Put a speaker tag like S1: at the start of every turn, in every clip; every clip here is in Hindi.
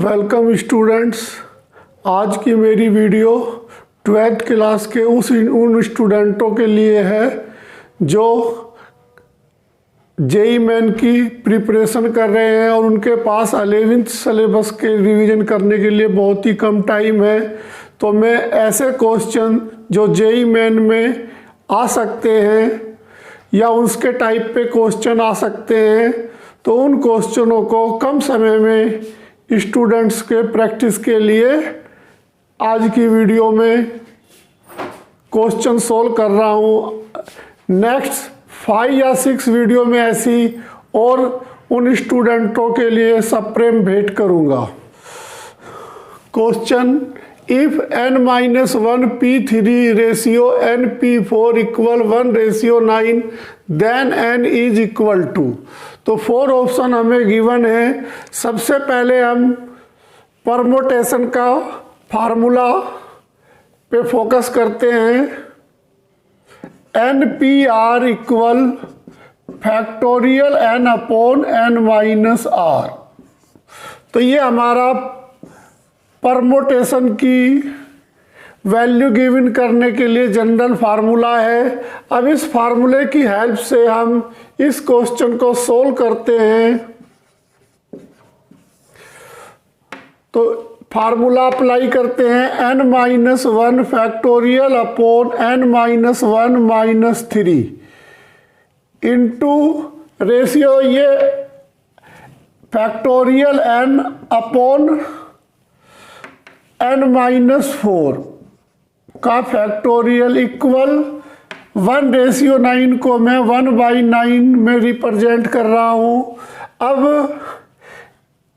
S1: Welcome students. आज की मेरी वीडियो 12th क्लास के उन स्टूडेंटों के लिए है जो जेई मेन की प्रिपरेशन कर रहे हैं और उनके पास 11th सिलेबस के रिवीजन करने के लिए बहुत ही कम टाइम है। तो मैं ऐसे क्वेश्चन जो जेई मेन में आ सकते हैं या उसके टाइप पे क्वेश्चन आ सकते हैं, तो उन क्वेश्चनों को कम समय में स्टूडेंट्स के प्रैक्टिस के लिए आज की वीडियो में क्वेश्चन सोल्व कर रहा हूँ। नेक्स्ट 5 या 6 वीडियो में ऐसी और उन स्टूडेंटों के लिए सप्रेम भेंट करूँगा। Question, if n-1 p3 ratio n p4 equal 1:9 then n is equal to. तो 4 ऑप्शन हमें गिवन है। सबसे पहले हम परमोटेशन का फार्मूला पे फोकस करते हैं। NPR equal factorial n upon n-r। तो ये हमारा परमोटेशन की वैल्यू गिवन करने के लिए जनरल फार्मूला है। अब इस फार्मूले की हेल्प से हम इस क्वेश्चन को सोल्व करते हैं। तो फार्मूला अप्लाई करते हैं n-1 factorial upon n-1 -3 into ratio ये फैक्टोरियल n अपॉन n-4 का फैक्टोरियल इक्वल 1:9 को मैं 1/9 में रिप्रेजेंट कर रहा हूँ। अब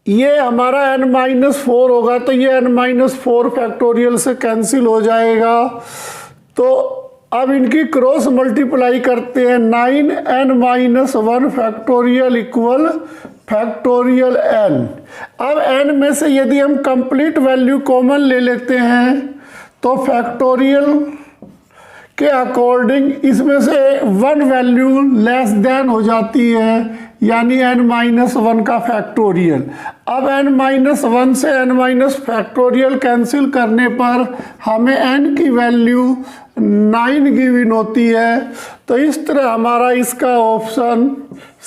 S1: ये हमारा n-4 होगा तो ये n-4 फैक्टोरियल से कैंसिल हो जाएगा। तो अब इनकी क्रॉस मल्टीप्लाई करते हैं। 9n-1 factorial equal factorial n। अब n में से यदि हम कंप्लीट वैल्यू कॉमन ले लेते हैं तो फैक्टोरियल के अकॉर्डिंग इसमें से 1 वैल्यू लेस देन हो जाती है, यानी n-1 का फैक्टोरियल। अब n-1 से n- फैक्टोरियल कैंसिल करने पर हमें n की वैल्यू 9 गिवन होती है। तो इस तरह हमारा इसका ऑप्शन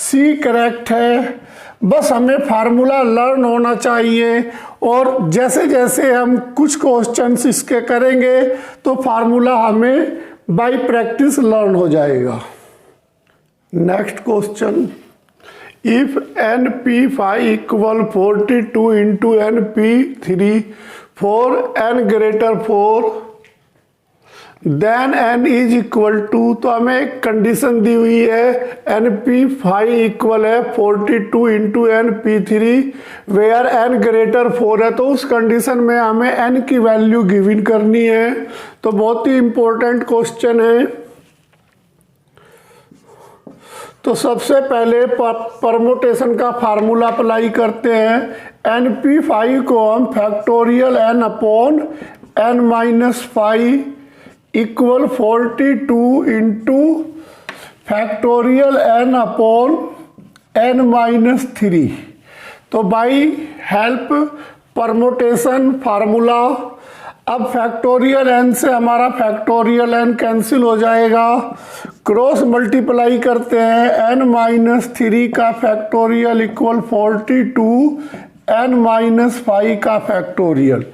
S1: सी करेक्ट है। बस हमें फार्मूला लर्न होना चाहिए और जैसे जैसे हम कुछ क्वेश्चंस इसके करेंगे तो फार्मूला हमें बाय प्रैक्टिस लर्न हो जाएगा। Next question, if np5 equal 42 into np3 for n greater 4 then n is equal to. तो हमें एक कंडीशन दी हुई है np5 इक्वल है 42 into np3 where n greater 4 है। तो उस कंडीशन में हमें n की वैल्यू गिवन करनी है। तो बहुत ही इंपॉर्टेंट क्वेश्चन है। तो सबसे पहले परमोटेशन का फार्मूला अप्लाई करते हैं। np5 को हम factorial n upon n-5 equal 42 into factorial n upon n-3। तो बाई हेल्प परमोटेशन फार्मूला अब फैक्टोरियल n से हमारा फैक्टोरियल n कैंसिल हो जाएगा। क्रॉस मल्टीप्लाई करते हैं। n-3 का फैक्टोरियल इक्वल 42 n-5 का फैक्टोरियल।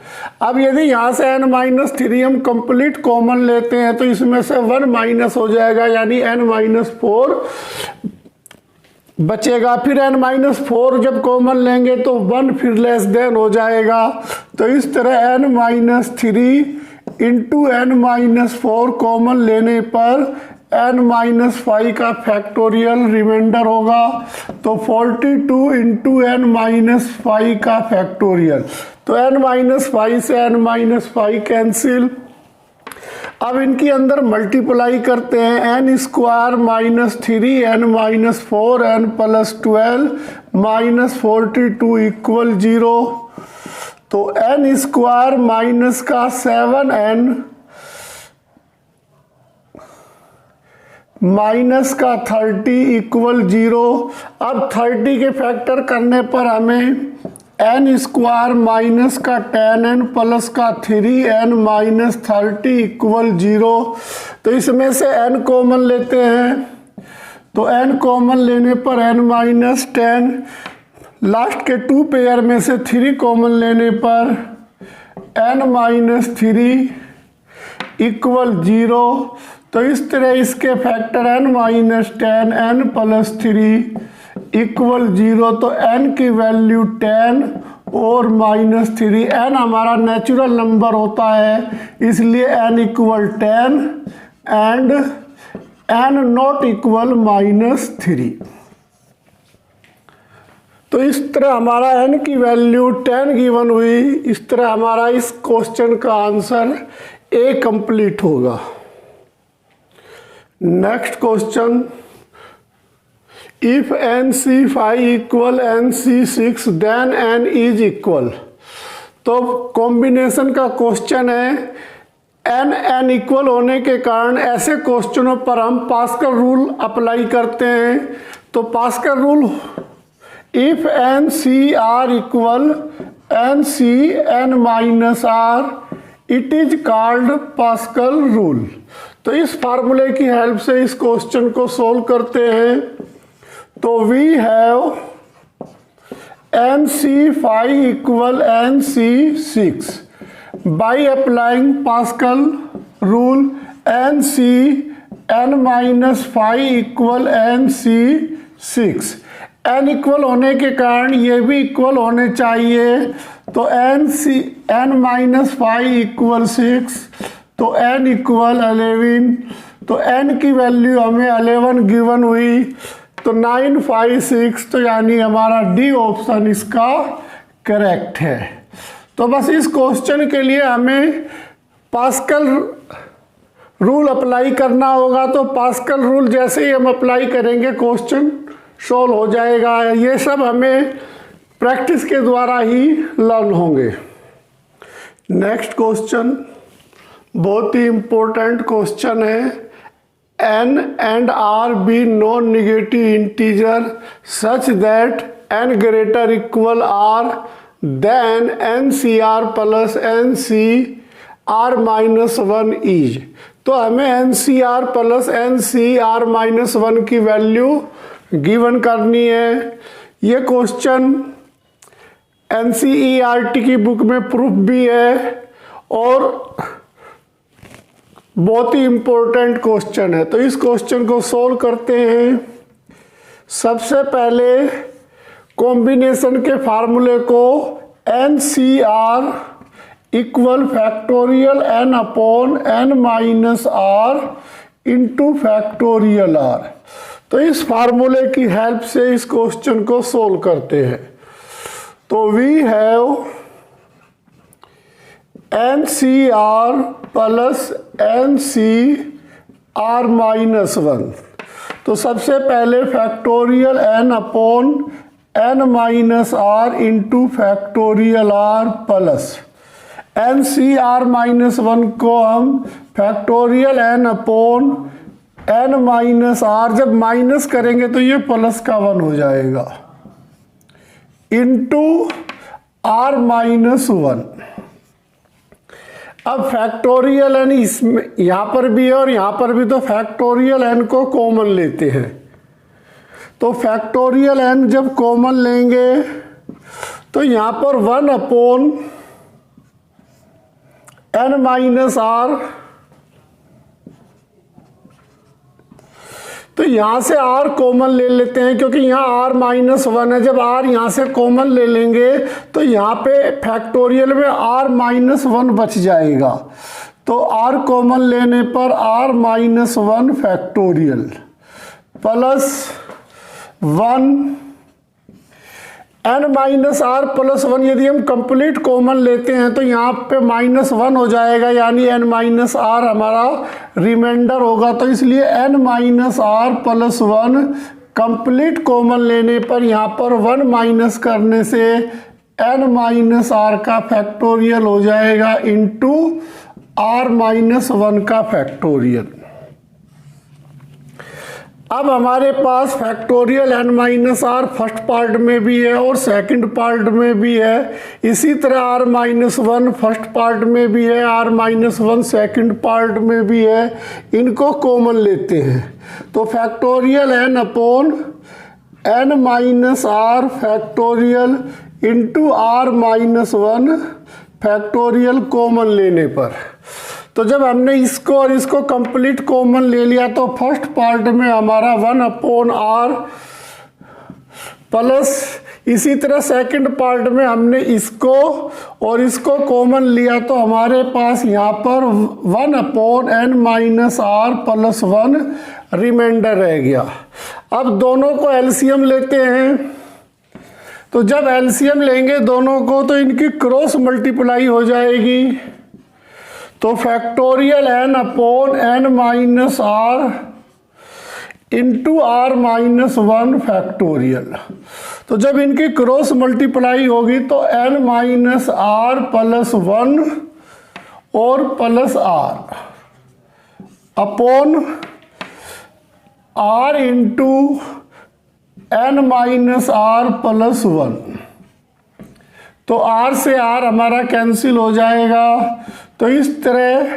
S1: अब यदि यहाँ से n-3 हम कंप्लीट कॉमन लेते हैं तो इसमें से 1 माइनस हो जाएगा, यानी n-4 बचेगा। फिर n-4 जब कॉमन लेंगे तो 1 फिर लेस देन हो जाएगा। तो इस तरह n-3 इंटू n-4 कॉमन लेने पर n-5 का फैक्टोरियल रिमाइंडर होगा। तो 42 इंटू n-5 का फैक्टोरियल। तो n-5 से n-5 कैंसिल। अब इनके अंदर मल्टीप्लाई करते हैं। n square -3 n-4 n + 12 -42 equal 0। तो n स्क्वायर माइनस का 7n माइनस का 30 इक्वल 0। अब 30 के फैक्टर करने पर हमें एन स्क्वायर माइनस का 10n प्लस का 3n माइनस 30 इक्वल 0। तो इसमें से n कॉमन लेते हैं, तो n कॉमन लेने पर n माइनस 10, लास्ट के 2 पेयर में से 3 कॉमन लेने पर n माइनस 3 इक्वल 0। तो इस तरह इसके factor n minus 10 n plus 3 equal 0। तो n की वैल्यू 10 और माइनस 3, n हमारा नेचुरल नंबर होता है इसलिए n equal 10 and n not equal minus 3। तो इस तरह हमारा n की वैल्यू 10 गिवन हुई। इस तरह हमारा इस क्वेश्चन का आंसर A कंप्लीट होगा। Next question, if NC5 equal NC6 then n is equal. तो कॉम्बिनेशन का क्वेश्चन है, n इक्वल होने के कारण ऐसे क्वेश्चनों पर हम पास्कल रूल अप्लाई करते हैं। तो pascal rule, if NCR equal NCn minus R it is called pascal rule. तो इस फार्मूले की हेल्प से इस क्वेश्चन को सोल्व करते हैं। तो we have NC5 equal NC6 by applying Pascal rule NCn minus 5 equal NC6। n equal होने के कारण ये भी इक्वल होने चाहिए। तो n माइनस 5 इक्वल 6, तो n इक्वल 11। तो n की वैल्यू हमें 11 गिवन हुई, तो 9 5 6, तो यानी हमारा डी ऑप्शन इसका करेक्ट है। तो बस इस क्वेश्चन के लिए हमें पास्कल रूल अप्लाई करना होगा। तो पास्कल रूल जैसे ही हम अप्लाई करेंगे क्वेश्चन सॉल्व हो जाएगा। ये सब हमें प्रैक्टिस के द्वारा ही लर्न होंगे। नेक्स्ट क्वेश्चन बहुत ही इम्पोर्टेंट क्वेश्चन है, n and r be non-negative integer such that n greater equal r then NCR plus NCR minus 1 is। तो हमें NCR प्लस NCR माइनस 1 की वैल्यू गिवन करनी है। ये क्वेश्चन NCERT की बुक में प्रूफ भी है और बहुत ही इम्पोर्टेंट क्वेश्चन है। तो इस क्वेश्चन को सोल्व करते हैं। सबसे पहले कॉम्बिनेशन के फार्मूले को NCR equal factorial n upon n minus r into factorial r। तो इस फार्मूले की हेल्प से इस क्वेश्चन को सोल्व करते हैं। तो we have NCR plus NCR minus 1। तो सबसे पहले factorial n upon n minus r into factorial r plus NCR minus 1 को हम factorial n upon n minus r, जब माइनस करेंगे तो ये प्लस का 1 हो जाएगा, इंटू r माइनस 1। अब फैक्टोरियल n इसमें यहाँ पर भी है और यहाँ पर भी, तो फैक्टोरियल n को कॉमन लेते हैं। तो फैक्टोरियल n जब कॉमन लेंगे तो यहाँ पर 1 अपॉन n माइनस r, तो यहाँ से r कॉमन ले लेते हैं क्योंकि यहाँ r माइनस 1 है। जब r यहाँ से कॉमन ले लेंगे तो यहाँ पे फैक्टोरियल में r माइनस 1 बच जाएगा। तो r कॉमन लेने पर r minus 1 factorial plus 1 n minus r plus 1। यदि हम कंप्लीट कॉमन लेते हैं तो यहाँ पे माइनस 1 हो जाएगा, यानी n माइनस r हमारा रिमाइंडर होगा। तो इसलिए n minus r plus 1 complete common लेने पर यहाँ पर 1 माइनस करने से n माइनस r का फैक्टोरियल हो जाएगा इंटू r माइनस 1 का फैक्टोरियल। अब हमारे पास factorial n minus r first part में भी है और सेकंड पार्ट में भी है। इसी तरह r minus one first part में भी है, r minus one second part में भी है। इनको कॉमन लेते हैं तो factorial n upon n minus r factorial into r minus one factorial common लेने पर, तो जब हमने इसको और इसको कंप्लीट कॉमन ले लिया तो फर्स्ट पार्ट में हमारा 1 अपॉन आर प्लस, इसी तरह सेकंड पार्ट में हमने इसको और इसको कॉमन लिया तो हमारे पास यहाँ पर 1 upon n minus r plus 1 remainder रह गया। अब दोनों को एलसीएम लेते हैं, तो जब एलसीएम लेंगे दोनों को तो इनकी क्रॉस मल्टीप्लाई हो जाएगी, तो factorial n upon n minus r into r minus one factorial. तो जब इनकी क्रॉस मल्टीप्लाई होगी तो n minus r plus one और plus r upon r into n minus r plus one. तो r से r हमारा कैंसिल हो जाएगा, तो इस तरह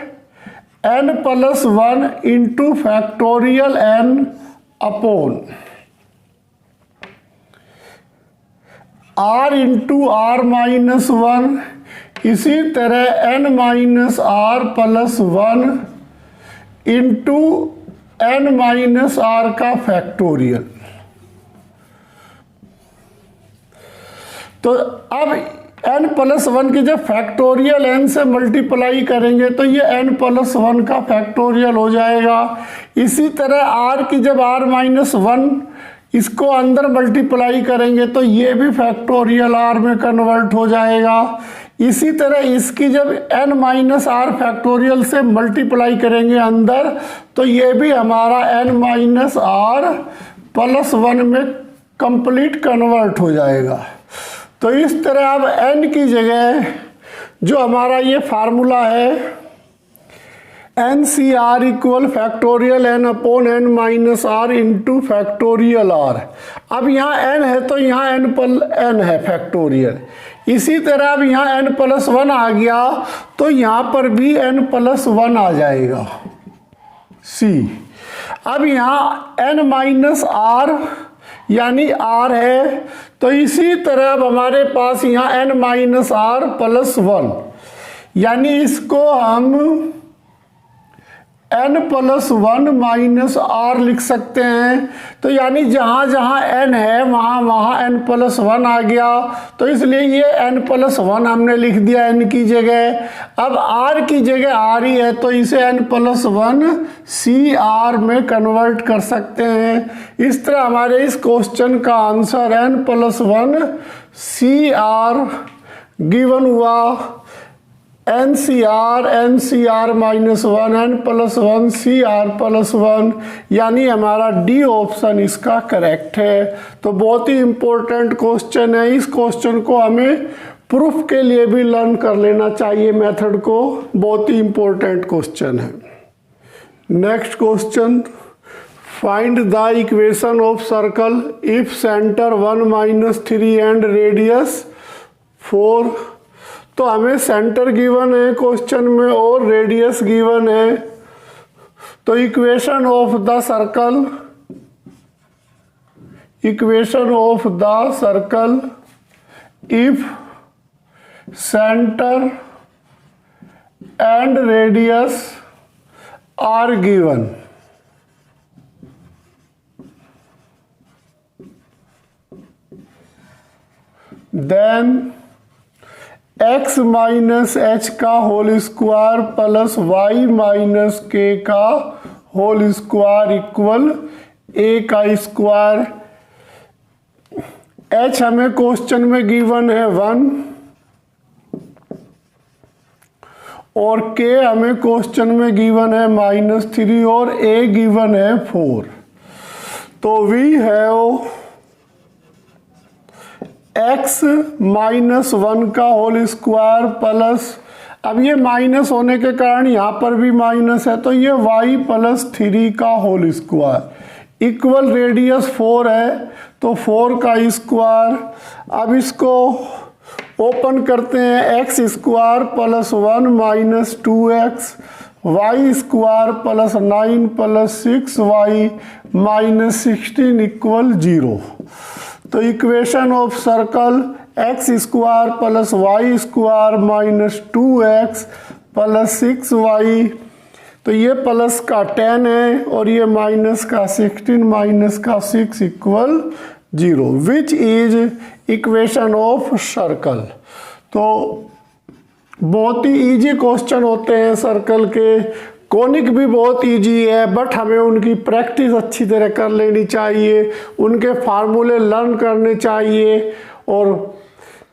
S1: n plus one into factorial n upon r into r minus one, इसी तरह n minus r plus one into n minus are का फैक्टोरियल। तो अब n प्लस वन की जब फैक्टोरियल n से मल्टीप्लाई करेंगे तो ये n प्लस वन का फैक्टोरियल हो जाएगा। इसी तरह r की जब r माइनस वन इसको अंदर मल्टीप्लाई करेंगे तो ये भी फैक्टोरियल r में कन्वर्ट हो जाएगा। इसी तरह इसकी जब n माइनस आर फैक्टोरियल से मल्टीप्लाई करेंगे अंदर तो ये भी हमारा n minus r plus one में कंप्लीट कन्वर्ट हो जाएगा। तो इस तरह अब n की जगह जो हमारा ये फार्मूला है एन सी r equal factorial n upon n minus r into factorial r। अब यहाँ n है तो यहाँ n n है फैक्टोरियल। इसी तरह अब यहाँ n प्लस वन आ गया तो यहाँ पर भी n प्लस वन आ जाएगा c। अब यहाँ n माइनस आर यानी r है, तो इसी तरह अब हमारे पास यहाँ n minus r plus one, यानी इसको हम n plus one minus r लिख सकते हैं। तो यानी जहाँ जहाँ n है वहाँ वहाँ n प्लस वन आ गया, तो इसलिए ये n प्लस वन हमने लिख दिया n की जगह। अब r की जगह r ही है तो इसे n plus one C r में कन्वर्ट कर सकते हैं। इस तरह हमारे इस क्वेश्चन का answer n plus one C r given हुआ। एन सी r minus one n plus one C r plus one, यानी हमारा डी ऑप्शन इसका करेक्ट है। तो बहुत ही इम्पोर्टेंट क्वेश्चन है। इस क्वेश्चन को हमें प्रूफ के लिए भी लर्न कर लेना चाहिए मेथड को, बहुत ही इम्पोर्टेंट क्वेश्चन है। Next question, find the equation of circle if centre 1 minus 3 and radius 4। तो हमें सेंटर गिवन है क्वेश्चन में और रेडियस गिवन है। तो equation of the circle if centre and radius r given, then x minus h का whole square plus y minus k का होल स्क्वायर इक्वल a का स्क्वायर। h हमें क्वेश्चन में गिवन है 1 और k हमें क्वेश्चन में गिवन है -3 और a गिवन है 4। तो we have x minus one का होल स्क्वायर प्लस, अब ये माइनस होने के कारण यहाँ पर भी माइनस है तो ये y प्लस 3 का होल स्क्वायर इक्वल रेडियस 4 है तो 4 का स्क्वायर। अब इसको ओपन करते हैं, x square plus 1 minus 2x, y square plus 9 plus 6y minus 16 equal 0। तो equation of circle x square plus y square minus 2x plus 6y, तो ये प्लस का 10 है और ये माइनस का 16 माइनस का 6 equal 0, which is equation of circle. तो बहुत ही इजी क्वेश्चन होते हैं सर्कल के, कॉनिक भी बहुत इजी है, बट हमें उनकी प्रैक्टिस अच्छी तरह कर लेनी चाहिए, उनके फार्मूले लर्न करने चाहिए, और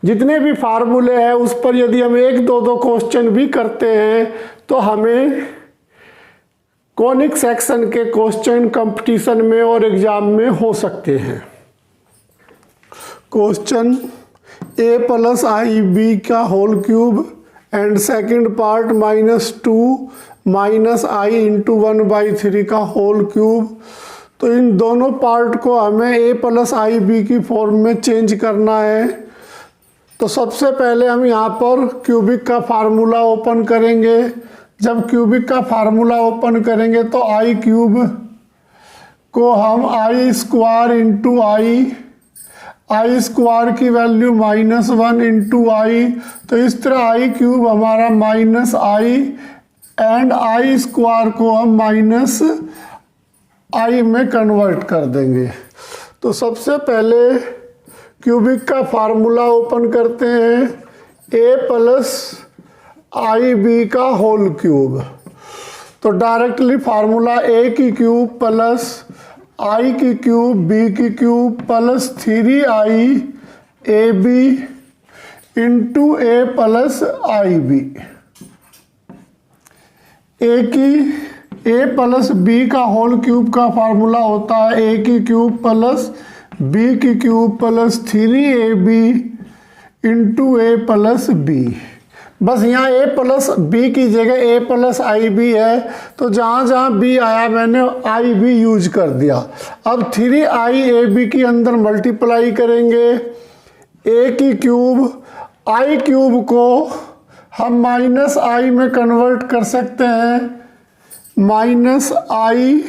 S1: जितने भी फार्मूले हैं उस पर यदि हम 1-2 क्वेश्चन भी करते हैं तो हमें कॉनिक सेक्शन के क्वेश्चन कंपटीशन में और एग्जाम में हो सकते हैं। Question a plus i b का whole cube and second part -2 minus i into 1/3 का होल क्यूब। तो इन दोनों पार्ट को हमें a प्लस आई बी की फॉर्म में चेंज करना है। तो सबसे पहले हम यहाँ पर क्यूबिक का फार्मूला ओपन करेंगे। जब क्यूबिक का फार्मूला ओपन करेंगे तो आई क्यूब को हम आई स्क्वायर इंटू आई स्क्वायर की वैल्यू -1 इंटू आई, तो इस तरह आई क्यूब हमारा minus I and I square को हम माइनस आई में कन्वर्ट कर देंगे। तो सबसे पहले क्यूबिक का फार्मूला ओपन करते हैं, a प्लस आई बी का होल क्यूब। तो डायरेक्टली फार्मूला a की क्यूब प्लस आई की क्यूब बी की cube plus 3i a b into a plus i b. A plus b का होल क्यूब का फार्मूला होता है a की क्यूब प्लस बी की cube plus 3ab into a plus b. बस यहाँ a प्लस बी की जगह a प्लस आई बी है, तो जहाँ जहाँ b आया मैंने आई बी यूज कर दिया। अब 3iab की अंदर मल्टीप्लाई करेंगे, a की क्यूब आई क्यूब को हम माइनस आई में कन्वर्ट कर सकते हैं, माइनस आई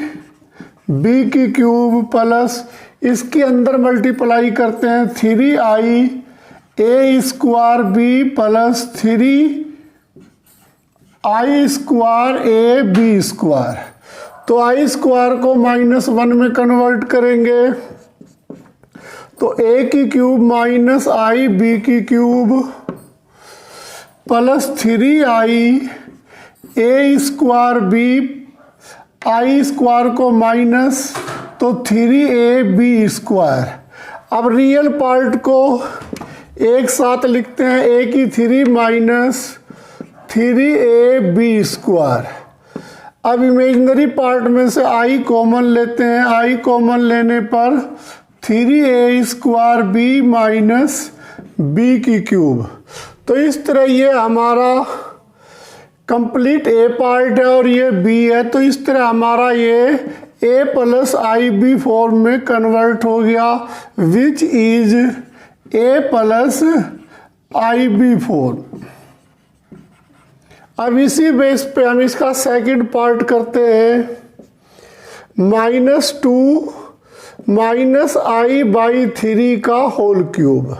S1: बी की क्यूब प्लस इसके अंदर मल्टीप्लाई करते हैं 3i a square b plus 3i square a b square. तो आई स्क्वायर को -1 में कन्वर्ट करेंगे, तो ए की क्यूब माइनस आई बी की cube plus 3i a square B, I square को माइनस तो 3ab स्क्वायर। अब रियल पार्ट को एक साथ लिखते हैं, a की 3 माइनस 3ab स्क्वायर। अब इमेजिनरी पार्ट में से i कॉमन लेते हैं, i कॉमन लेने पर 3a square b minus b की क्यूब। तो इस तरह ये हमारा कंप्लीट a पार्ट है और ये b है, तो इस तरह हमारा ये a plus i b form में कन्वर्ट हो गया, which is a plus i b form. अब इसी बेस पे हम इसका सेकंड पार्ट करते हैं, -2 माइनस आई बाई 3 का होल क्यूब।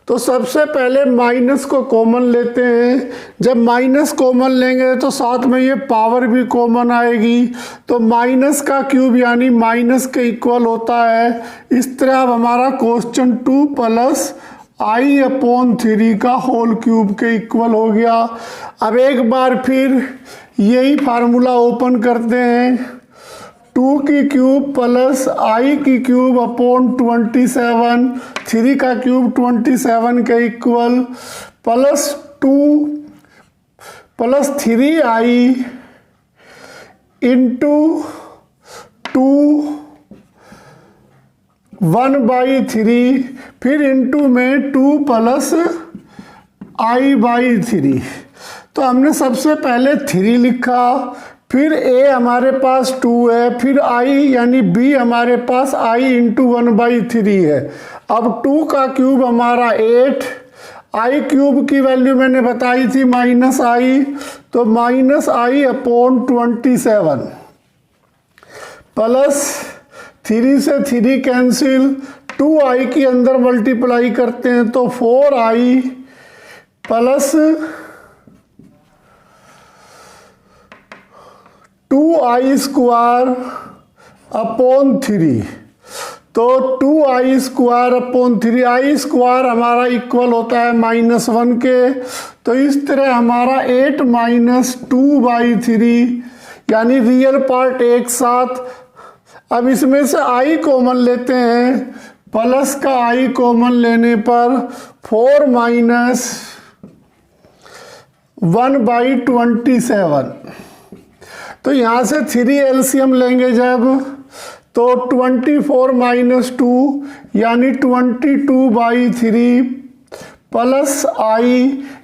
S1: तो सबसे पहले माइनस को कॉमन लेते हैं, जब माइनस कॉमन लेंगे तो साथ में ये पावर भी कॉमन आएगी, तो माइनस का क्यूब यानी माइनस के इक्वल होता है। इस तरह अब हमारा क्वेश्चन 2 प्लस i/3 का होल क्यूब के इक्वल हो गया। अब एक बार फिर यही फार्मूला ओपन करते हैं, 2 की क्यूब प्लस आई की क्यूब अपॉन 27, 3 का क्यूब 27 के equal plus 2 plus 3i into 2 1/3, फिर इंटू में 2 प्लस i/3। तो हमने सबसे पहले 3 लिखा, फिर a हमारे पास 2 है, फिर i यानी b हमारे पास i इंटू 1/3 है। अब 2 का क्यूब हमारा 8, i क्यूब की वैल्यू मैंने बताई थी -i, तो -i/27 प्लस 3 से 3 कैंसिल, 2i के अंदर मल्टीप्लाई करते हैं तो 4i plus 2i square upon 3, तो 2i square upon 3, i square हमारा इक्वल होता है -1 के, तो इस तरह हमारा 8 - 2/3 यानी रियल पार्ट एक साथ। अब इसमें से i कॉमन लेते हैं, प्लस का i कॉमन लेने पर 4 - 1/27, तो यहाँ से 3 एलसीएम लेंगे जब, तो 24 - 2 यानी 22/3 प्लस i,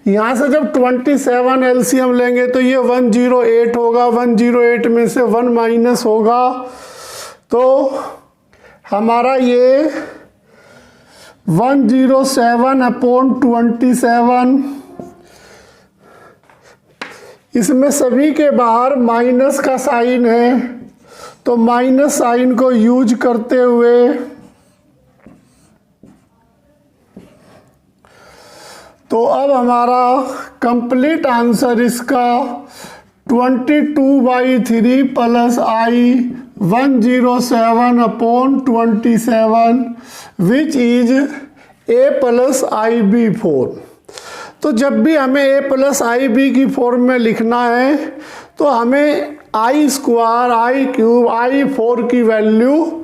S1: यहाँ से जब 27 एलसीएम लेंगे तो ये 108 होगा, 108 में से 1 माइनस होगा, तो हमारा ये 107/27, इसमें सभी के बाहर माइनस का साइन है, तो माइनस साइन को यूज करते हुए तो अब हमारा कंप्लीट आंसर इसका 22/3 plus i 107/27 which is a plus IB4। तो जब भी हमें a प्लस IB की फॉर्म में लिखना है तो हमें i square, i cube, i4 की वैल्यू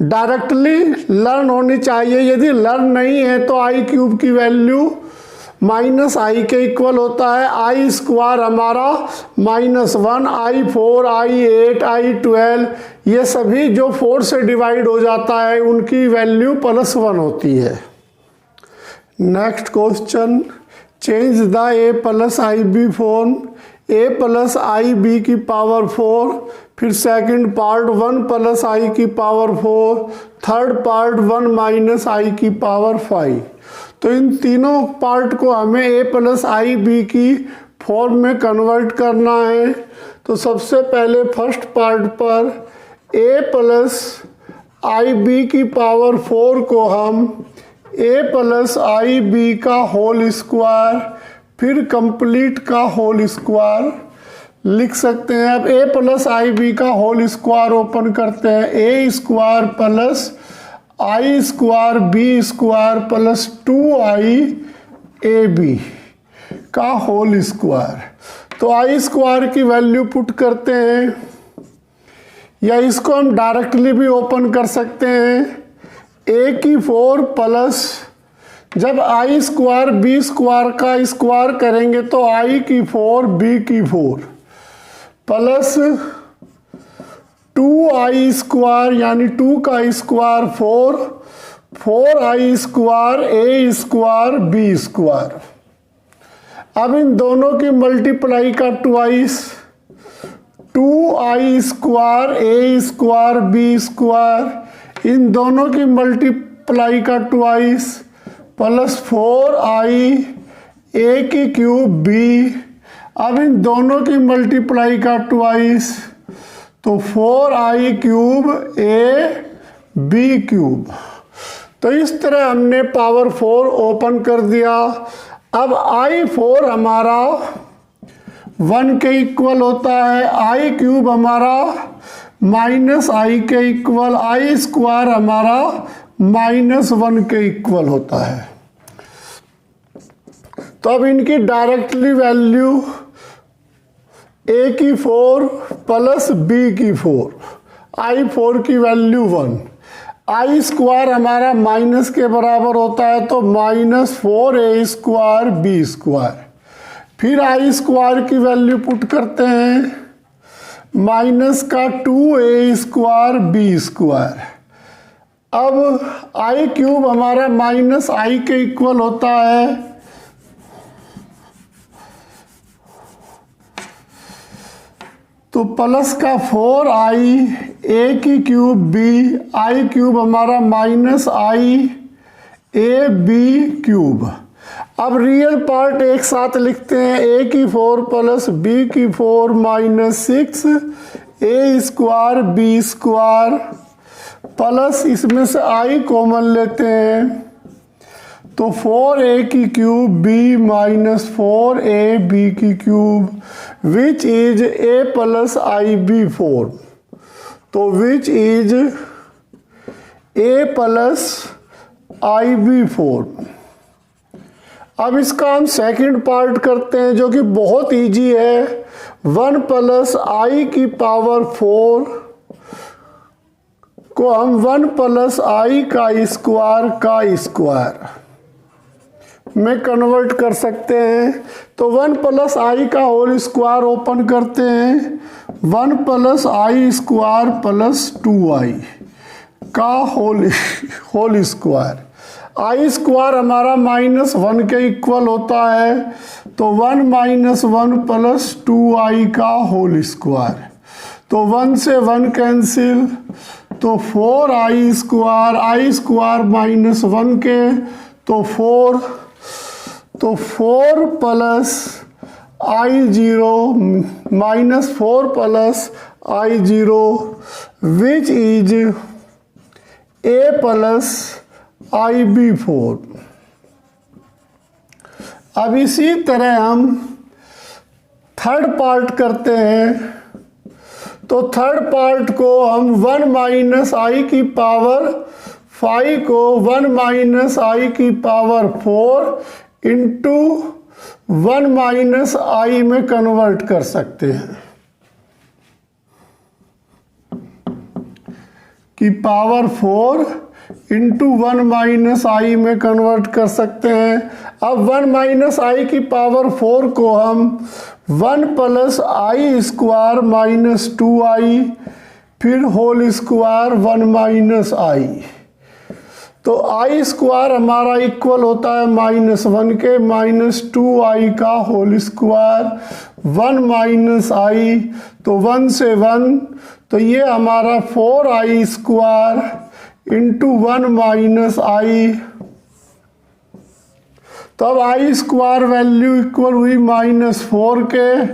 S1: डायरेक्टली लर्न होनी चाहिए। यदि लर्न नहीं है तो i क्यूब की वैल्यू -i के इक्वल होता है, i स्क्वायर हमारा -1, i4, i8, i12 ये सभी जो 4 से डिवाइड हो जाता है उनकी वैल्यू +1 होती है। Next question, change the a plus IB form, a plus IB की पावर 4, फिर सेकंड पार्ट 1 प्लस i की power 4, third part 1 minus i की पावर 5। तो इन तीनों पार्ट को हमें a प्लस IB की फॉर्म में कन्वर्ट करना है। तो सबसे पहले फर्स्ट पार्ट पर a प्लस IB की पावर 4 को हम a प्लस IB का होल स्क्वायर फिर कंप्लीट का होल स्क्वायर लिख सकते हैं। अब a प्लस IB का होल स्क्वायर ओपन करते हैं, a square plus i square b square plus 2iAB का होल स्क्वायर। तो i स्क्वायर की वैल्यू पुट करते हैं, या इसको हम डायरेक्टली भी ओपन कर सकते हैं, a की 4 प्लस जब i स्क्वायर b स्क्वायर का स्क्वायर करेंगे तो i की 4 b की 4 प्लस 2i स्क्वायर यानी 2 का square 4, 4i square a square b square. अब इन दोनों की मल्टीप्लाई का twice, 2i square a square b square, इन दोनों की मल्टीप्लाई का ट्वाइस प्लस 4i a की क्यूब b। अब इन दोनों की मल्टीप्लाई का ट्वाइस, तो 4i cube a b cube. तो इस तरह हमने पावर 4 ओपन कर दिया। अब i4 हमारा 1 के इक्वल होता है, i क्यूब हमारा -i के इक्वल, i स्क्वायर हमारा -1 के इक्वल होता है। तो अब इनकी डायरेक्टली वैल्यू a की 4 प्लस b की 4, i4 की वैल्यू 1, i स्क्वायर हमारा माइनस के बराबर होता है तो -4a स्क्वायर b स्क्वायर। फिर i स्क्वायर की वैल्यू पुट करते हैं, माइनस का 2a स्क्वायर b स्क्वायर। अब i क्यूब हमारा -i के इक्वल होता है, तो प्लस का 4i a की क्यूब b, i क्यूब हमारा minus i a b cube. अब रियल पार्ट एक साथ लिखते हैं, a की 4 प्लस b की 4 minus 6 a square b square plus इसमें से i कॉमन लेते हैं तो 4a की क्यूब b माइनस 4ab की cube which is a plus ib form. तो which is a plus ib form. अब इसका हम सेकंड पार्ट करते हैं जो कि बहुत इजी है। 1 प्लस i की पावर 4 को हम 1 प्लस i का स्क्वायर में कन्वर्ट कर सकते हैं। तो 1 प्लस i का होल स्क्वायर ओपन करते हैं, 1 plus i square plus 2i का होल स्क्वायर। i स्क्वायर हमारा -1 के इक्वल होता है, तो 1 माइनस 1 प्लस 2i का होल स्क्वायर। तो 1 से 1 कैंसिल, तो 4i स्क्वायर, i स्क्वायर -1 के तो 4 plus i0 minus 4 plus i0 which is a plus ib form. अब इसी तरह हम थर्ड पार्ट करते हैं। तो थर्ड पार्ट को हम 1 माइनस i की पावर 5 को 1 माइनस i की पावर 4 इंटू 1 माइनस i में कन्वर्ट कर सकते हैं कि पावर 4 इंटू 1 माइनस i में कन्वर्ट कर सकते हैं। अब 1 माइनस i की पावर 4 को हम 1 plus i square minus 2i फिर होल स्क्वायर 1 माइनस i। तो i स्क्वायर हमारा इक्वल होता है -1 के माइनस 2i का होल स्क्वायर 1 माइनस i। तो 1 से 1 तो ये हमारा 4i square into 1 minus i। तो अब i स्क्वायर वैल्यू इक्वल हुई -4 के,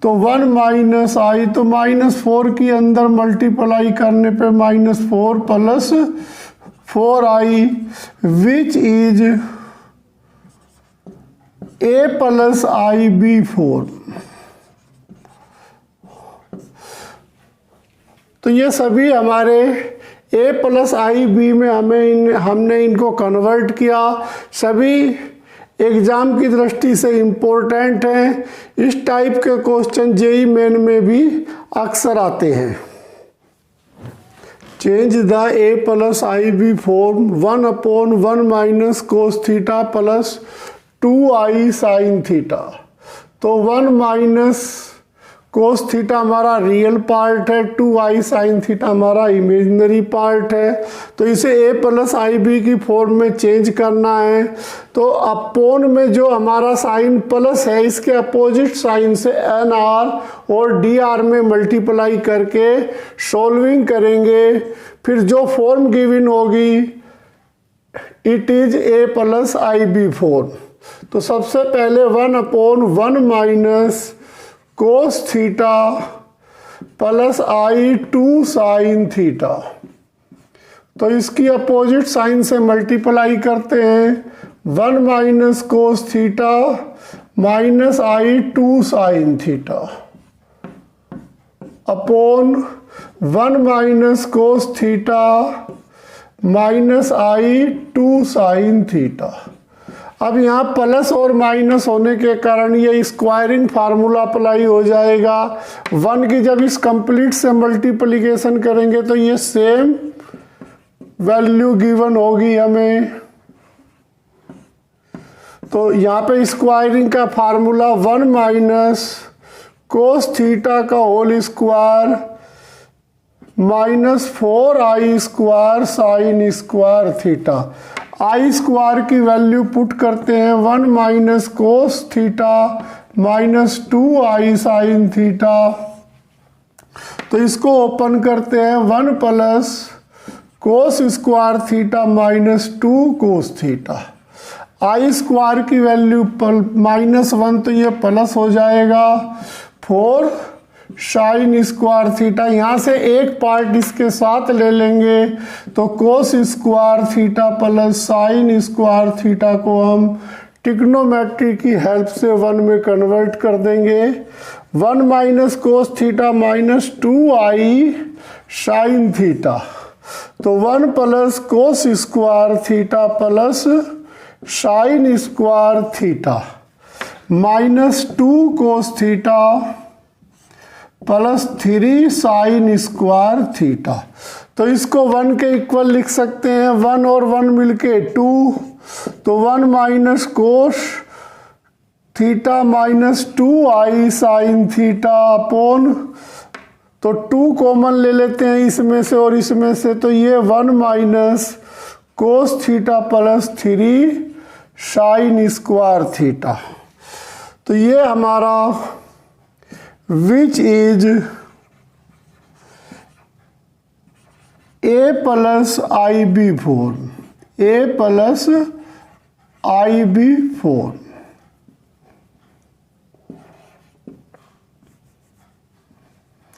S1: तो 1 माइनस i, तो -4 की अंदर मल्टीप्लाई करने पे -4 plus 4i which is a plus ib form. तो ये सभी हमारे a प्लस ib में हमने इनको कन्वर्ट किया। सभी एग्जाम की दृष्टि से इम्पोर्टेंट हैं। इस टाइप के क्वेश्चन जेईई मेन में भी अक्सर आते हैं। Change the a plus ib form 1/1 minus cos theta plus 2i sine theta. तो 1 माइनस कोस थीटा हमारा रियल पार्ट है, 2i साइन थीटा हमारा इमेजिनरी पार्ट है। तो इसे a प्लस ib की फॉर्म में चेंज करना है। तो अपोन में जो हमारा साइन प्लस है इसके अपोजिट साइन से nr और dr में मल्टीप्लाई करके सॉल्विंग करेंगे। फिर जो फॉर्म गिवन होगी it is a plus ib form. तो सबसे पहले 1/1 minus cos theta plus i 2 sign theta. तो इसकी अपोजिट साइन से मल्टीप्लाई करते हैं 1 minus cos theta minus i 2 sine theta upon 1 minus cos theta minus i 2 sine theta. अब यहाँ प्लस और माइनस होने के कारण ये स्क्वायरिंग फार्मूला अप्लाई हो जाएगा। 1 की जब इस कंप्लीट से मल्टीप्लिकेशन करेंगे तो ये सेम वैल्यू गिवन होगी हमें। तो यहाँ पे स्क्वायरिंग का फार्मूला 1 माइनस कोस थीटा का whole square minus 4i square sine square theta. i square की वैल्यू पुट करते हैं 1 minus cos theta minus 2i sine theta तो इसको ओपन करते हैं, 1 plus cos square theta minus 2 cos theta. I square की वैल्यू -1 तो ये प्लस हो जाएगा, 4 साइन स्क्वायर थीटा। यहाँ से एक पार्ट इसके साथ ले लेंगे तो कोस square theta plus sign square theta को हम ट्रिग्नोमेट्री की हेल्प से 1 में कन्वर्ट कर देंगे। 1 minus cos theta minus 2i sine theta, तो 1 plus cos square theta plus sign square theta minus 2 cos theta plus 3 sign square theta. तो इसको 1 के इक्वल लिख सकते हैं, 1 और 1 मिलके 2, तो 1 minus cos theta minus 2i sine theta upon, तो 2 कॉमन ले लेते हैं इसमें से और इसमें से, तो ये 1 minus cos theta plus 3 sign square theta. तो ये हमारा विच is a plus IB4, a plus IB4।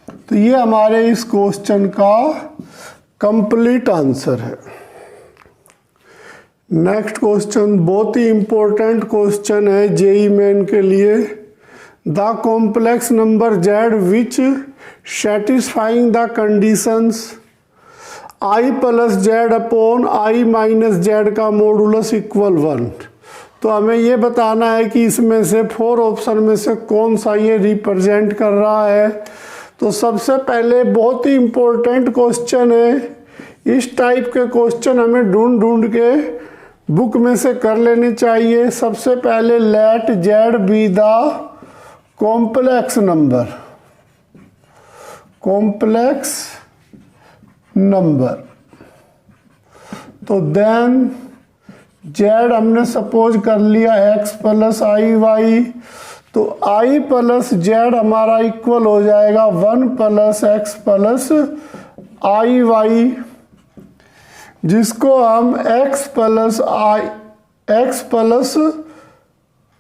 S1: तो ये हमारे इस क्वेश्चन का कंप्लीट आंसर है। नेक्स्ट क्वेश्चन बहुत ही इंपॉर्टेंट क्वेश्चन है जेई मेन के लिए। The complex number z which satisfying the conditions i plus Z upon i minus z का मॉडुलस इक्वल 1। तो हमें ये बताना है कि इसमें से 4 ऑप्शन में से कौन सा ये रिप्रेजेंट कर रहा है। तो सबसे पहले बहुत ही इम्पोर्टेंट क्वेश्चन है, इस टाइप के क्वेश्चन हमें ढूंढ के बुक में से कर लेने चाहिए। सबसे पहले let z be the complex number, complex number. तो देन जेड हमने सपोज कर लिया x प्लस आई वाई, तो i प्लस जेड हमारा इक्वल हो जाएगा 1 plus x plus i y, जिसको हम x plus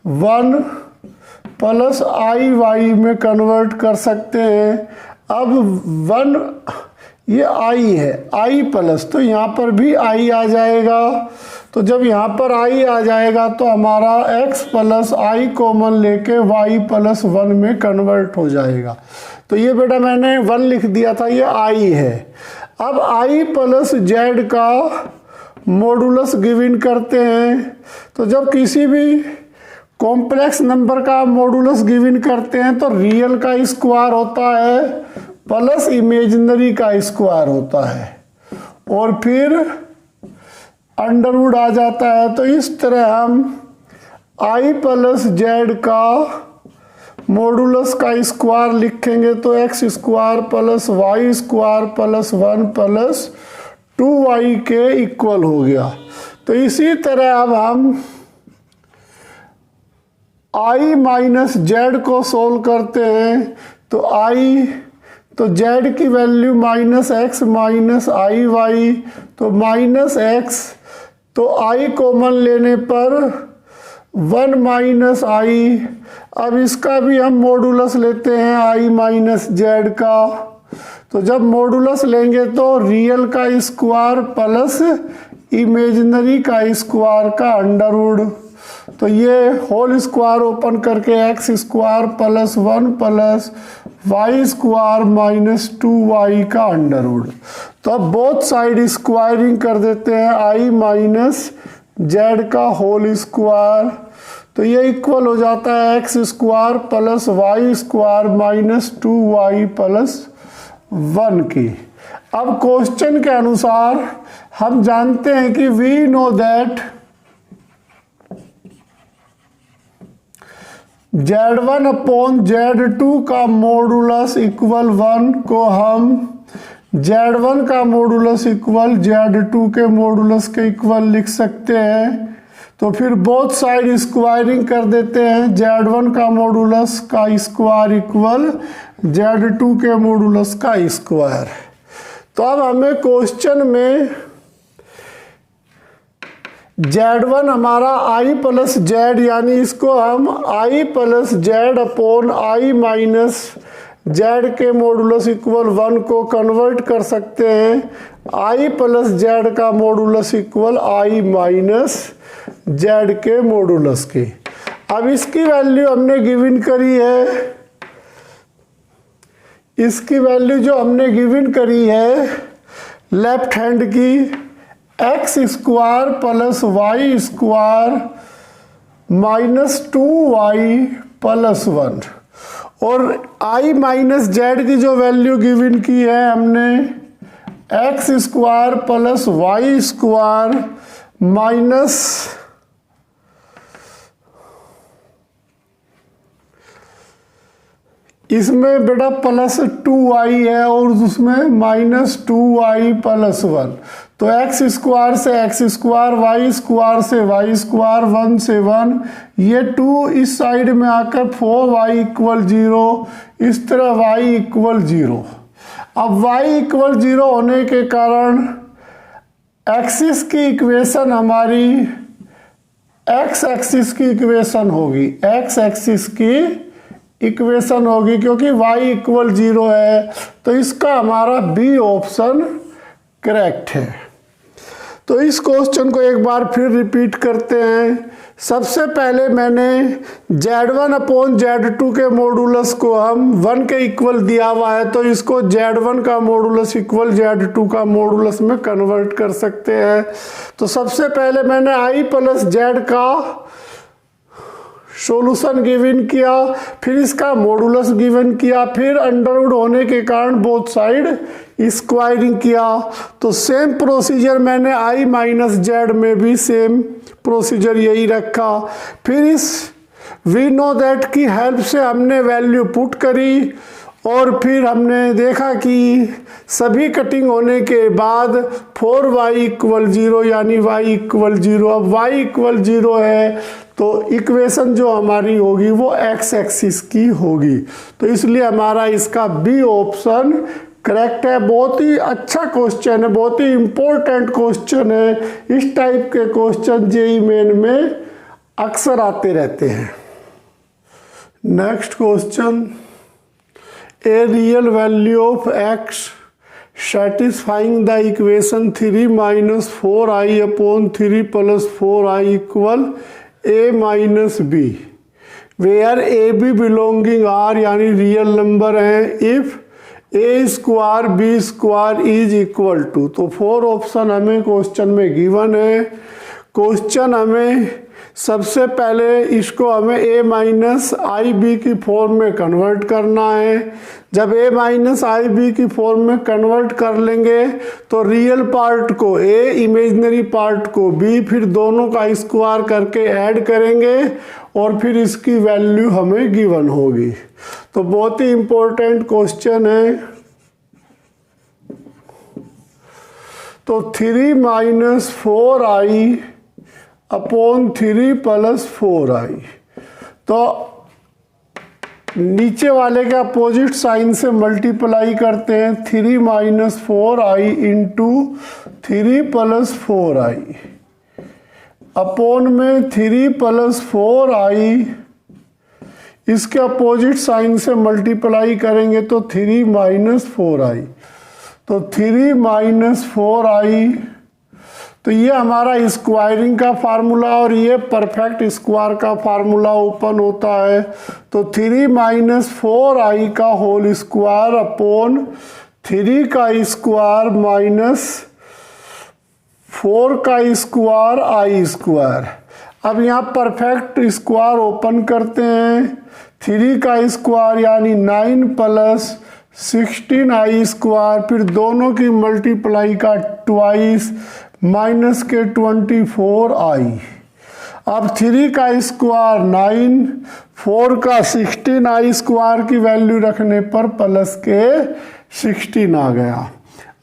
S1: 1 plus i y में कन्वर्ट कर सकते हैं। अब 1 ये i है, i प्लस, तो यहाँ पर भी i आ जाएगा। तो जब यहाँ पर i आ जाएगा तो हमारा x प्लस आई कॉमन लेके y प्लस 1 में कन्वर्ट हो जाएगा। तो ये बेटा मैंने 1 लिख दिया था, ये i है। अब i प्लस जेड का मॉडुलस गिवन करते हैं। तो जब किसी भी कॉम्प्लेक्स नंबर का मॉडुलस गिवन करते हैं तो रियल का स्क्वायर होता है प्लस इमेजिनरी का स्क्वायर होता है और फिर अंडरवुड आ जाता है। तो इस तरह हम i प्लस जेड का मॉडुलस का स्क्वायर लिखेंगे तो x square plus y square plus 1 plus 2y के इक्वल हो गया। तो इसी तरह अब हम i माइनस जेड को सोल्व करते हैं। तो z की वैल्यू माइनस एक्स माइनस आई वाई, तो माइनस एक्स, तो i कॉमन लेने पर 1 माइनस आई। अब इसका भी हम मॉडुलस लेते हैं i माइनस जेड का। तो जब मॉडुलस लेंगे तो रियल का स्क्वायर प्लस इमेजिनरी का स्क्वायर का अंडरवुड। तो ये होल स्क्वायर ओपन करके x स्क्वायर प्लस 1 प्लस वाई स्क्वायर माइनस 2y का अंडरवुड। तो अब बोथ साइड स्क्वायरिंग कर देते हैं i माइनस जेड का होल स्क्वायर। तो ये इक्वल हो जाता है x square plus y square minus 2y plus 1 की। अब क्वेश्चन के अनुसार हम जानते हैं कि we know that Z1 upon Z2 का मॉडुलस इक्वल 1 को हम Z1 का मॉडुलस इक्वल Z2 के मॉडुलस के इक्वल लिख सकते हैं। तो फिर बोथ साइड स्क्वायरिंग कर देते हैं। Z1 का मॉडुलस का स्क्वायर इक्वल Z2 के मॉडुलस का स्क्वायर। तो अब हमें क्वेश्चन में Z1 हमारा I प्लस जेड, यानी इसको हम I plus Z upon I minus Z के मॉडुलस इक्वल 1 को कन्वर्ट कर सकते हैं I प्लस जेड का modulus equal I minus Z के मॉडुलस के। अब इसकी वैल्यू हमने गिवन करी है, इसकी वैल्यू जो हमने गिवन करी है लेफ्ट हैंड की x square plus y square minus 2y plus 1, और I माइनस जेड की जो वैल्यू गिवन की है हमने x square plus y square minus इसमें बेटा प्लस 2y है और उसमें माइनस 2y प्लस 1। तो एक्स स्क्वायर से एक्स स्क्वायर, वाई स्क्वायर से वाई स्क्वायर, 1 से 1, ये 2 इस साइड में आकर 4y इक्वल 0, इस तरह y इक्वल 0। अब y इक्वल 0 होने के कारण एक्सिस की इक्वेशन हमारी एक्स एक्सिस की इक्वेशन होगी, एक्स एक्सिस की इक्वेशन होगी, क्योंकि y इक्वल 0 है। तो इसका हमारा बी ऑप्शन करेक्ट है। तो इस क्वेश्चन को एक बार फिर रिपीट करते हैं। सबसे पहले मैंने Z1 अपॉन Z2 के मॉडुलस को हम 1 के इक्वल दिया हुआ है, तो इसको Z1 का मॉडुलस इक्वल Z2 का मॉडुलस में कन्वर्ट कर सकते हैं। तो सबसे पहले मैंने I प्लस जेड का सॉल्यूशन गिवन किया, फिर इसका मॉडुलस गिवन किया, फिर अंडरवुड होने के कारण बोथ साइड स्क्वायरिंग किया। तो सेम प्रोसीजर मैंने I माइनस जेड में भी सेम प्रोसीजर यही रखा। फिर इस वी नो दैट की हेल्प से हमने वैल्यू पुट करी, और फिर हमने देखा कि सभी कटिंग होने के बाद 4y इक्वल 0 यानी y इक्वल 0। अब y इक्वल 0 है तो इक्वेशन जो हमारी होगी वो x एक्सिस की होगी। तो इसलिए हमारा इसका बी ऑप्शन करेक्ट है। बहुत ही अच्छा क्वेश्चन है, बहुत ही इम्पोर्टेंट क्वेश्चन है। इस टाइप के क्वेश्चन जेईई मेन में अक्सर आते रहते हैं। Next question, a real value of x satisfying the equation 3 minus 4i upon 3 plus 4i equal a minus b, where a b belonging r यानी रियल नंबर है, if a square b square is equal to. तो 4 ऑप्शन हमें क्वेश्चन में गिवन है। क्वेश्चन हमें सबसे पहले इसको हमें a माइनस आई बी की फॉर्म में कन्वर्ट करना है। जब a माइनस आई बी की फॉर्म में कन्वर्ट कर लेंगे तो रियल पार्ट को a, इमेजिनरी पार्ट को b, फिर दोनों का स्क्वायर करके ऐड करेंगे और फिर इसकी वैल्यू हमें गिवन होगी। तो बहुत ही इम्पोर्टेंट क्वेश्चन है। तो 3 minus 4i upon 3 plus 4i, तो नीचे वाले के अपोजिट साइन से मल्टीप्लाई करते हैं। 3 minus 4i into 3 plus 4i upon में 3 प्लस 4i, इसके अपोजिट साइन से मल्टीप्लाई करेंगे तो 3 माइनस 4i। तो 3 माइनस 4i, तो ये हमारा स्क्वायरिंग का फार्मूला और ये परफेक्ट स्क्वायर का फार्मूला ओपन होता है। तो 3 माइनस 4i का होल स्क्वायर अपॉन 3 का स्क्वायर माइनस 4 का स्क्वायर आई स्क्वायर। अब यहाँ परफेक्ट स्क्वायर ओपन करते हैं। 3 का स्क्वायर यानी 9 प्लस 16i स्क्वायर, फिर दोनों की मल्टीप्लाई का ट्वाइस माइनस के 24i। अब 3 का स्क्वायर 9, 4 का 16i स्क्वायर की वैल्यू रखने पर प्लस के 16 आ गया।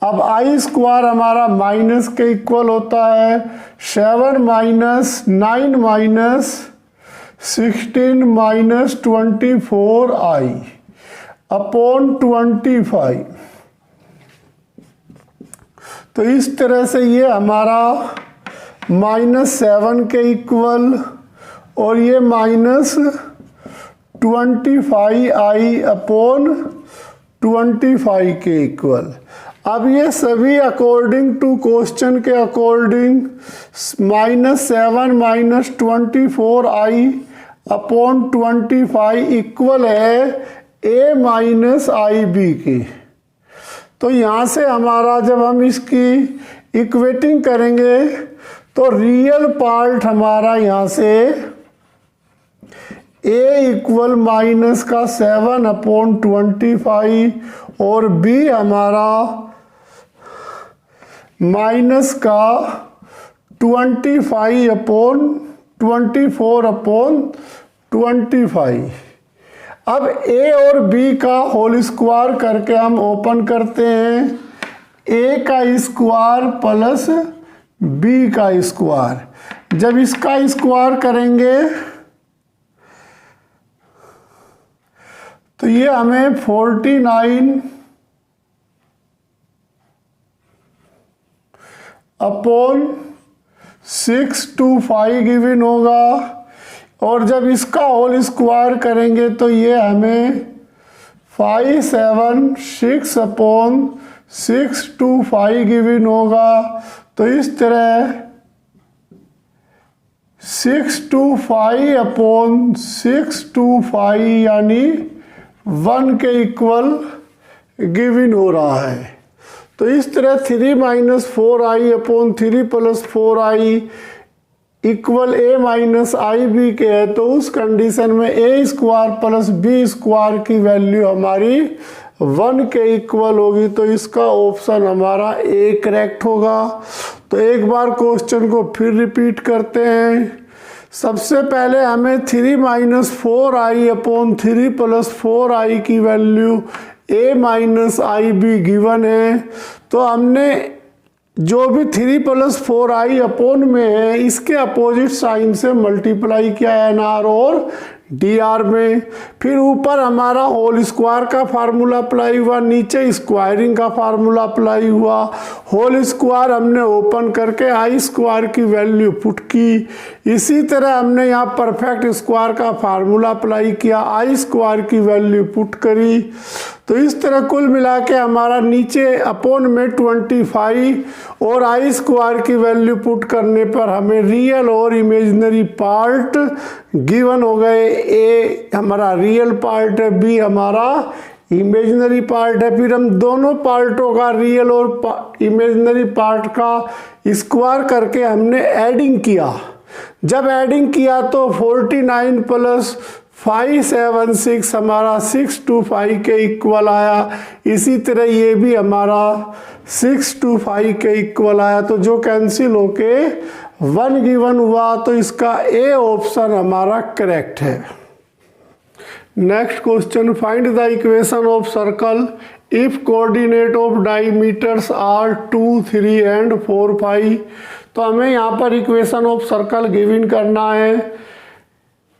S1: अब आई स्क्वायर हमारा माइनस के इक्वल होता है 7 माइनस 9 माइनस 16 माइनस 24 आई अपॉन 25। तो इस तरह से ये हमारा -7 के इक्वल और ये -25 आई अपॉन 25 के इक्वल। अब ये सभी अकॉर्डिंग टू क्वेश्चन के अकॉर्डिंग -7 माइनस 24 आई अपॉन 25 इक्वल है a माइनस आई बी की। तो यहाँ से हमारा जब हम इसकी इक्वेटिंग करेंगे तो रियल पार्ट हमारा यहाँ से a इक्वल माइनस का 7 अपॉन 25 और b हमारा माइनस का 25 अपॉन 24 अपॉन 25। अब a और b का होल स्क्वायर करके हम ओपन करते हैं a का स्क्वायर प्लस b का स्क्वायर। जब इसका स्क्वायर करेंगे तो ये हमें 49 अपॉन 625 गिवन होगा और जब इसका होल स्क्वायर करेंगे तो ये हमें 576 अपॉन 625 गिवन होगा। तो इस तरह 625 अपॉन 625 यानी 1 के इक्वल गिवन हो रहा है। तो इस तरह 3 minus 4 i upon 3 plus 4 i equal a minus i b के है। तो उस कंडीशन में a square plus b square की वैल्यू हमारी 1 के इक्वल होगी। तो इसका ऑप्शन हमारा a करेक्ट होगा। तो एक बार क्वेश्चन को फिर रिपीट करते हैं। सबसे पहले हमें 3 माइनस 4 आई अपॉन 3 प्लस 4 आई की value a minus i be given है। तो हमने जो भी 3 प्लस 4 आई अपॉन में है इसके अपोजिट साइन से मल्टीप्लाई किया NR और DR में। फिर ऊपर हमारा होल स्क्वायर का फार्मूला अप्लाई हुआ, नीचे स्क्वायरिंग का फार्मूला अप्लाई हुआ। होल स्क्वायर हमने ओपन करके आई स्क्वायर की वैल्यू पुट की। इसी तरह हमने यहाँ परफेक्ट स्क्वायर का फार्मूला अप्लाई किया, आई स्क्वायर की वैल्यू पुट करी। तो इस तरह कुल मिला के हमारा नीचे अपॉन में 25 और आई स्क्वायर की वैल्यू पुट करने पर हमें रियल और इमेजिनरी पार्ट गिवन हो गए। ए हमारा रियल पार्ट है, बी हमारा इमेजिनरी पार्ट है। फिर हम दोनों पार्टों का रियल और इमेजिनरी पार्ट का स्क्वायर करके हमने एडिंग किया। जब एडिंग किया तो 49 प्लस 576 हमारा 625 के इक्वल आया। इसी तरह ये भी हमारा 625 के इक्वल आया। तो जो कैंसिल होके 1 गिवन हुआ तो इसका ए ऑप्शन हमारा करेक्ट है। Next question, find the equation of circle if coordinate of diameters are 2, 3 and 4, 5। तो हमें यहाँ पर इक्वेशन ऑफ सर्कल गिवन करना है।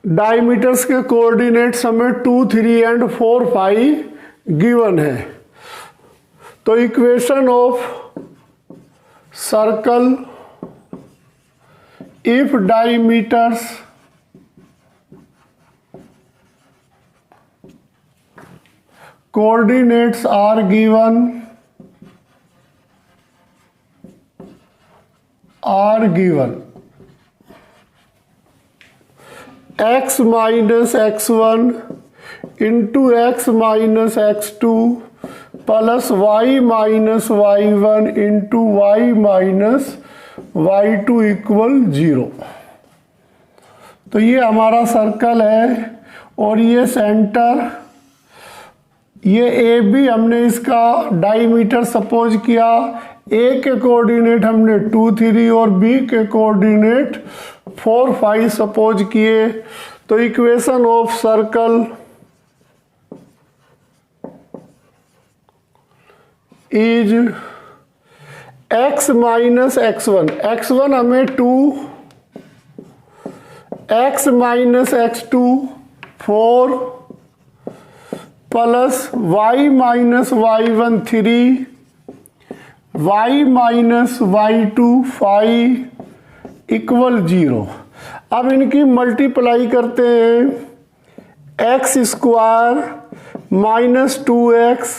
S1: डायमीटर्स के कोऑर्डिनेट्स हमें 2, 3 एंड 4, 5 गिवन है। तो equation of circle if diameters coordinates are given x minus x1 into x minus x2 plus y minus y1 into y minus y2 equal 0। तो ये हमारा सर्कल है और ये सेंटर, ये ए बी हमने इसका डायमीटर सपोज किया। ए के कोऑर्डिनेट हमने 2, 3 और बी के कोऑर्डिनेट 4, 5 सपोज किए। तो equation of circle is x minus x1, x1 हमें 2, x minus x2 4 plus y minus y1 3, y minus y2 5 equal 0। अब इनकी मल्टीप्लाई करते हैं। X square minus 2x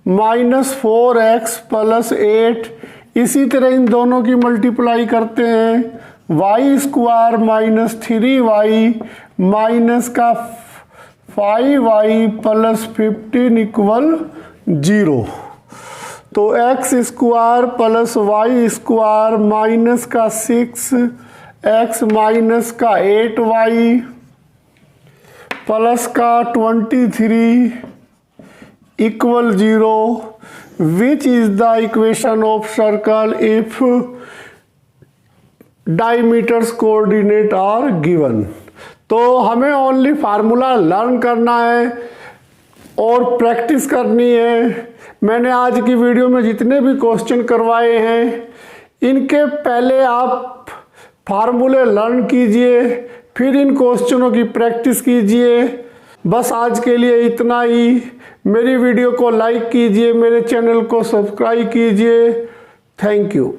S1: minus 4x plus 8, इसी तरह इन दोनों की मल्टीप्लाई करते हैं। Y square minus 3y minus का 5y प्लस 15 इक्वल 0। तो x square plus y square minus का 6x माइनस का 8y प्लस का 23 equal 0, which is the equation of circle if diameters coordinate are given. तो हमें ओनली फार्मूला लर्न करना है और प्रैक्टिस करनी है। मैंने आज की वीडियो में जितने भी क्वेश्चन करवाए हैं, इनके पहले आप फार्मूले लर्न कीजिए, फिर इन क्वेश्चनों की प्रैक्टिस कीजिए। बस आज के लिए इतना ही। मेरी वीडियो को लाइक कीजिए, मेरे चैनल को सब्सक्राइब कीजिए। Thank you.